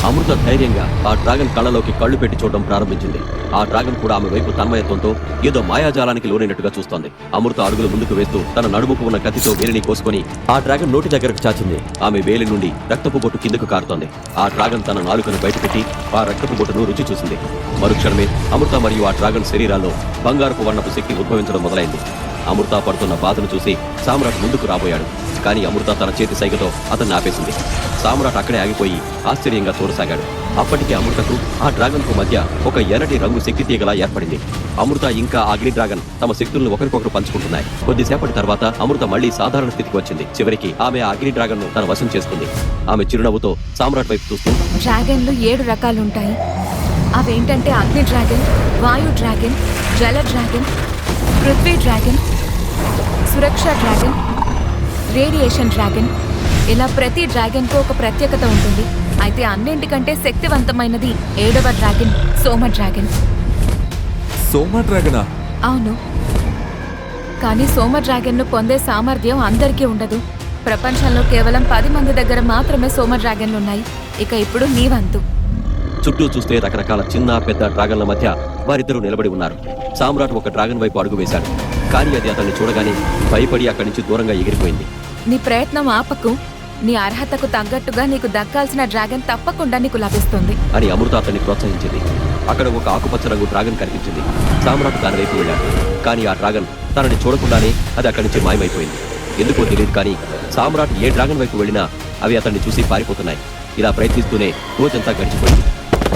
అమృత ధైర్యంగా ఆ డ్రాగన్ కళ్ళలోకి కళ్ళు పెట్టి చూడడం ప్రారంభించింది. ఆ డ్రాగన్ కూడా ఆమె వైపు తన్మయత్వంతో ఏదో మాయాజాలానికి లోనైనట్టుగా చూస్తోంది. అమృత అడుగులు ముందుకు వేస్తూ తన నడుముకు ఉన్న కత్తితో వేలిని కోసుకొని ఆ డ్రాగన్ నోటి దగ్గరకు చాచింది. ఆమె వేలి నుండి రక్తపు బొట్టు కిందకు కారుతోంది. ఆ డ్రాగన్ తన నాలుకను బయటపెట్టి ఆ రక్తపు బొట్టును రుచి చూసింది. మరుక్షణమే అమృత మరియు ఆ డ్రాగన్ శరీరాల్లో బంగారపు వర్ణపు శక్తి ఉద్భవించడం మొదలైంది. అమృత పడుతున్న బాధను చూసి సామ్రాట్ ముందుకు రాబోయాడు. కానీ అమృత తన చేతి సైగతో అతన్ని ఆపేసింది. సామ్రాట్ అక్కడే ఆగిపోయి ఆశ్చర్యంగా చూడసాగాడు. అప్పటికి అమృతకు ఆ డ్రాగన్ కు మధ్య ఒక ఎర్రటి రంగు శక్తి తీగలా ఏర్పడింది. అమృత ఇంకా అగ్ని డ్రాగన్ తమ శక్తులను ఒకరికొకరు పంచుకుంటున్నాయి. కొద్దిసేపటి తర్వాత అమృత మళ్లీ సాధారణ స్థితికి వచ్చింది. చివరికి ఆమె ఆ అగ్ని డ్రాగన్ ను తన వశం చేసుకుంది. ఆమె చిరునవ్వుతో సామ్రాట్ వైపు చూస్తూ, డ్రాగన్లు 7 రకాలుంటాయి. అవేంటంటే అగ్ని డ్రాగన్, వాయు డ్రాగన్, జల డ్రాగన్, పృథ్వీ డ్రాగన్, సురక్ష డ్రాగన్, రేడియేషన్ డ్రాగన్. ఇలా ప్రతి డ్రాగన్ కు ఒక ప్రత్యేకత ఉంటుంది. అయితే అన్నింటికంటే శక్తివంతమైనది 7వ డ్రాగన్, సోమ డ్రాగన్. సోమ డ్రాగనా? అవును, కానీ సోమ డ్రాగన్ ను పొందే సామర్థ్యం అందరికీ ఉండదు. ప్రపంచంలో కేవలం 10 మంది దగ్గర మాత్రమే సోమ డ్రాగన్లు ఉన్నాయి. ఇక ఇప్పుడు నీ వంతు. చుట్టూ చూస్తే రకరకాల చిన్న పెద్ద డ్రాగన్ల మధ్య వారిద్దరూ నిలబడి ఉన్నారు. సామ్రాట్ ఒక డ్రాగన్ వైపు అడుగు వేశాడు. కానీ అది అతన్ని చూడగానే భయపడి అక్కడి నుంచి దూరంగా ఎగిరిపోయింది. నీ ప్రయత్నం ఆపకు. నీ అర్హతకు తగ్గట్టుగా నీకు దక్కాల్సిన డ్రాగన్ తప్పకుండా నీకు లభిస్తుంది అని అమృత అతన్ని ప్రోత్సహించింది. అక్కడ ఒక ఆకుపచ్చ రంగు డ్రాగన్ కనిపించింది. సామ్రాట్ దాని వైపు వెళ్ళాడు. కానీ ఆ డ్రాగన్ తనని చూడకుండానే అది అక్కడి నుంచి మాయమైపోయింది. ఎందుకో తెలియదు, కానీ సామ్రాట్ ఏ డ్రాగన్ వైపు వెళ్ళినా అవి అతన్ని చూసి పారిపోతున్నాయి. ఇలా ప్రయత్నిస్తూనే రోజంతా గడిచిపోయింది.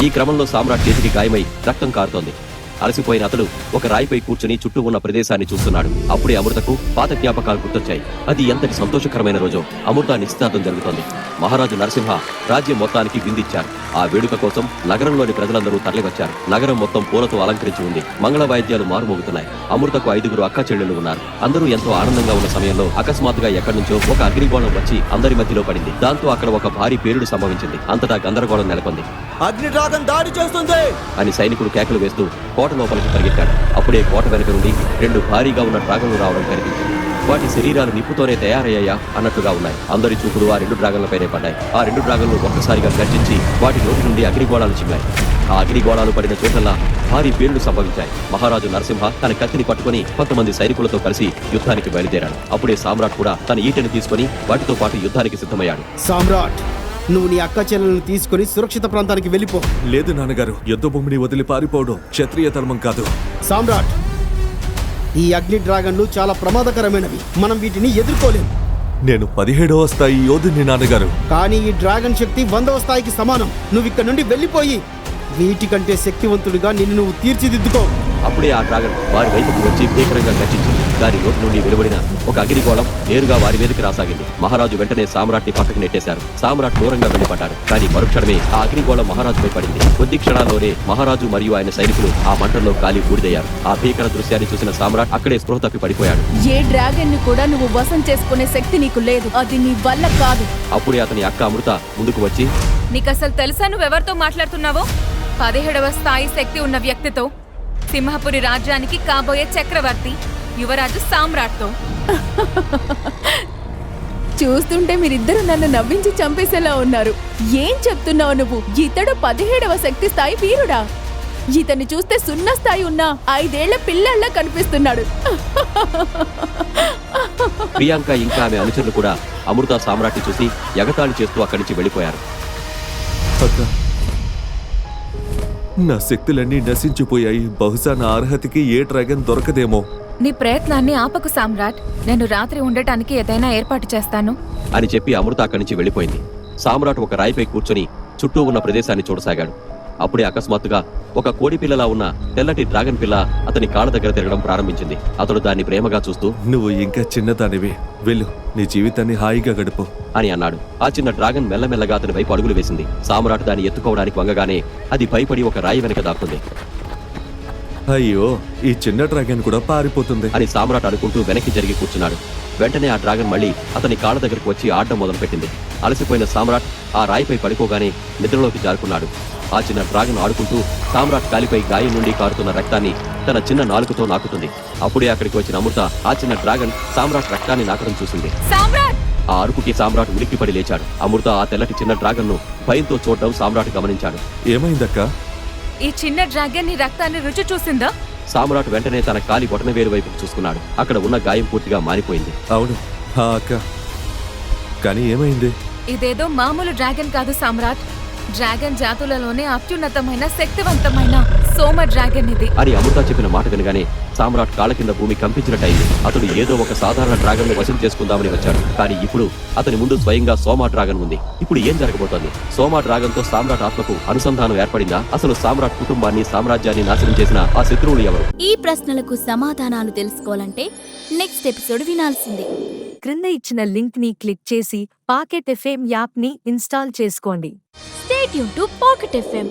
ఈ క్రమంలో సామ్రాట్ చేతికి గాయమై రక్తం కారుతోంది. అలసిపోయిన అతడు ఒక రాయిపై కూర్చుని చుట్టూ ఉన్న ప్రదేశాన్ని చూస్తున్నాడు. అప్పుడే అమృతకు పాత జ్ఞాపకాలు గుర్తొచ్చాయి. అది ఎంతటి సంతోషకరమైన రోజో. అమృత నిశ్చితార్థం జరుగుతోంది. మహారాజు నరసింహ రాజ్యం మొత్తానికి విందిచ్చారు. ఆ వేడుక కోసం నగరంలోని ప్రజలందరూ తరలివచ్చారు. నగరం మొత్తం పూలతో అలంకరించి ఉంది. మంగళ వాయిద్యాలు మారుమోగుతున్నాయి. అమృతకు 5 అక్క చెల్లెలు ఉన్నారు. అందరూ ఎంతో ఆనందంగా ఉన్న సమయంలో అకస్మాత్తుగా ఎక్కడి నుంచో ఒక అగ్నిగోళం వచ్చి అందరి మధ్యలో పడింది. దాంతో అక్కడ ఒక భారీ పేలుడు సంభవించింది. అంతటా గందరగోళం నెలకొంది. అగ్ని డ్రాగన్ దాడి చేస్తుంది అని సైనికుడు కేకలు వేస్తూ కోట లోపలికి పరిగెత్తాడు. అప్పుడే కోట వెనుక నుండి 2 భారీగా ఉన్న డ్రాగన్లు రావడం కనిపించింది. వాటి శరీరాలు నిప్పుతోనే తయారయ్యాయా అన్నట్టుగా ఉన్నాయి. అందరి చూపులు ఆ 2 డ్రాగన్లపైనే పడ్డాయి. ఆ 2 డ్రాగన్లు ఒక్కసారిగా గర్జించి వాటి నోటి నుండి అగ్నిగోళాలు చిమ్మాయి. ఆ అగ్నిగోళాలు పడిన చోటల్లా భారీ పేలుడు సంభవించాయి. మహారాజు నరసింహ తన కత్తిని పట్టుకుని కొంతమంది సైనికులతో కలిసి యుద్ధానికి బయలుదేరాడు. అప్పుడే సామ్రాట్ కూడా తన ఈటెను తీసుకుని వాటితో పాటు యుద్ధానికి సిద్ధమయ్యాడు. సామ్రాట్, నువ్వు నీ అక్క చెల్లెలను తీసుకుని సురక్షిత ప్రాంతానికి వెళ్ళిపో. లేదు నాన్నగారు, యుద్ధ భూమిని వదిలి పారిపోవడం క్షత్రియ ధర్మం కాదు. సామ్రాట్, ఈ అగ్ని డ్రాగన్లు చాలా ప్రమాదకరమైనవి. మనం వీటిని ఎదుర్కోలేం. నేను 17వ స్థాయి యోధుని నాన్నగారు. కానీ ఈ డ్రాగన్ శక్తి 100వ స్థాయికి సమానం. నువ్వు ఇక్కడ నుండి వెళ్ళిపోయి వీటికంటే శక్తివంతుడిగా నిన్ను నువ్వు తీర్చిదిద్దుకో. అప్పుడే ఆ డ్రాగన్ వారి వైపుకు వచ్చి భీకరంగా గర్జించింది. దాని నోటి నుండి వెలువడిన ఒక అగ్నిగోళం నేరుగా వారి మీదకి రాసాగింది. మహారాజు వెంటనే సామ్రాట్ ని పక్కకు నెట్టేశారు. సామ్రాట్ దూరంగా వెళ్లిపడ్డాడు. కానీ మరుక్షణమే ఆ అగ్నిగోళం మహారాజుపై పడింది. కొద్ది క్షణాల్లోనే మహారాజు మరియు ఆయన సైనికులు ఆ మంటల్లో కాలి బూడిదయ్యారు. ఆ భీకర దృశ్యాన్ని చూసిన సామ్రాట్ అక్కడే స్పృహ తప్పి పడిపోయాడు. ఏ డ్రాగన్ ని కూడా నువ్వు వశం చేసుకునే శక్తి నీకు లేదు. అది నీ వల్ల కాదు. అప్పుడే అతని అక్క అమృత ముందుకు వచ్చి, నీకసలు తెలుసా నువ్వెవరితో మాట్లాడుతున్నావో? 17వ స్థాయి శక్తి ఉన్న వ్యక్తితో, సింహపురి రాజ్యానికి కాబోయే చక్రవర్తి యువరాజు సామ్రాట్తో. చూస్తుంటే మీరిద్దరు నన్ను నవ్వించి చంపేసేలా ఉన్నారు. ఏం చెప్తున్నావు నువ్వు? ఇతడు 17వ శక్తి స్థాయి వీరుడా? ఇతన్ని చూస్తే 0 స్థాయి ఉన్న 5 ఏళ్ల పిల్లల్లా కనిపిస్తున్నాడు. ప్రియాంక ఇంకా ఆమె అనుచరులు కూడా అమృత సామ్రాట్ని చూసి ఎగతాళి చేస్తూ అక్కడి నుంచి వెళ్లిపోయారు. అక్క, నా శక్తులన్నీ నశించిపోయాయి. బహుశా నా అర్హతకి ఏ డ్రాగన్ దొరకదేమో. నీ ప్రయత్నాన్ని ఆపకు సామ్రాట్. నేను రాత్రి ఉండటానికి ఏదైనా ఏర్పాటు చేస్తాను అని చెప్పి అమృత అక్కడి నుంచి వెళ్లిపోయింది. సామ్రాట్ ఒక రాయిపై కూర్చొని చుట్టూ ఉన్న ప్రదేశాన్ని చూడసాగాడు. అప్పుడే అకస్మాత్తుగా ఒక కోడి పిల్లలా ఉన్న తెల్లటి డ్రాగన్ పిల్ల అతని కాళ్ళ దగ్గర తిరగడం ప్రారంభించింది. అతడు దాన్ని ప్రేమగా చూస్తూ, నువ్వు ఇంకా చిన్నదానివి, వెళ్ళు, నీ జీవితాన్ని హాయిగా గడుపు అని అన్నాడు. ఆ చిన్న డ్రాగన్ మెల్లమెల్లగా అతని వైపు అడుగులు వేసింది. సామ్రాట్ దాన్ని ఎత్తుకోవడానికి వంగగానే అది భయపడి ఒక రాయి వెనక దాక్కుంది. అయ్యో, ఈ చిన్న డ్రాగన్ కూడా పారిపోతుంది అని సామ్రాట్ అనుకుంటూ వెనక్కి జరిగి కూర్చున్నాడు. వెంటనే ఆ డ్రాగన్ మళ్ళీ అతని కాళ్ళ దగ్గరకు వచ్చి ఆడడం మొదలుపెట్టింది. అలసిపోయిన సామ్రాట్ ఆ రాయిపై పడిపోగానే నిద్రలోకి జారుకున్నాడు. ఆ చిన్న డ్రాగన్ ఆడుకుంటూ సామ్రాట్ కాలిపై గాయం నుండి కారుతున్న రక్తాన్ని తన చిన్న నాలుకతో నాకుతుంది. అప్పుడే అక్కడికి వచ్చిన అమృత ఆ చిన్న డ్రాగన్ సామ్రాట్ రక్తాన్ని నాకడం చూసింది. సామ్రాట్ ఆ అరుపుకి సామ్రాట్ ఉలిక్కిపడి లేచాడు. అమృత ఆ తెల్లటి చిన్న డ్రాగన్ ను భయంతో చూడడం సామ్రాట్ గమనించాడు. ఏమైందక్క? ఈ చిన్న డ్రాగన్ నీ రక్తాన్ని రుచి చూసిందా? సామ్రాట్ వెంటనే తన కాలి బొటనవేలు వైపు చూసుకున్నాడు. అక్కడ ఉన్న గాయం పూర్తిగా మారిపోయింది. అవును అక్క, కానీ ఏమైంది? ఇదేదో మామూలు డ్రాగన్ కాదు సామ్రాట్. డ్రాగన్ జాతులలోనే అత్యున్నతమైన శక్తివంతమైన సోమ డ్రాగన్ ఇది అని అమృత చెప్పిన మాట వినగానే సామ్రాట్ కాళ్ళ కింద భూమి కంపించినట్టయింది. అతడు ఏదో ఒక సాధారణ డ్రాగన్ ను వశం చేసుకుందామని వచ్చాడు. కానీ ఇప్పుడు అతని ముందు స్వయంగా సోమా డ్రాగన్ ఉంది. ఇప్పుడు ఏం జరగబోతోంది? సోమా డ్రాగన్ తో సామ్రాట్ ఆత్మకు అనుసంధానం ఏర్పడిందా? అసలు సామ్రాట్ కుటుంబాన్ని, సామ్రాజ్యాన్ని నాశనం చేసిన ఆ శత్రువులు ఎవరు? ఈ ప్రశ్నలకు సమాధానాలు తెలుసుకోవాలంటే నెక్స్ట్ ఎపిసోడ్ వినాల్సిందే. క్రింద ఇచ్చిన లింక్ ని క్లిక్ చేసి పాకెట్ ఎఫ్ఎం యాప్ ని ఇన్స్టాల్ చేసుకోండి. Stay tuned to Pocket FM.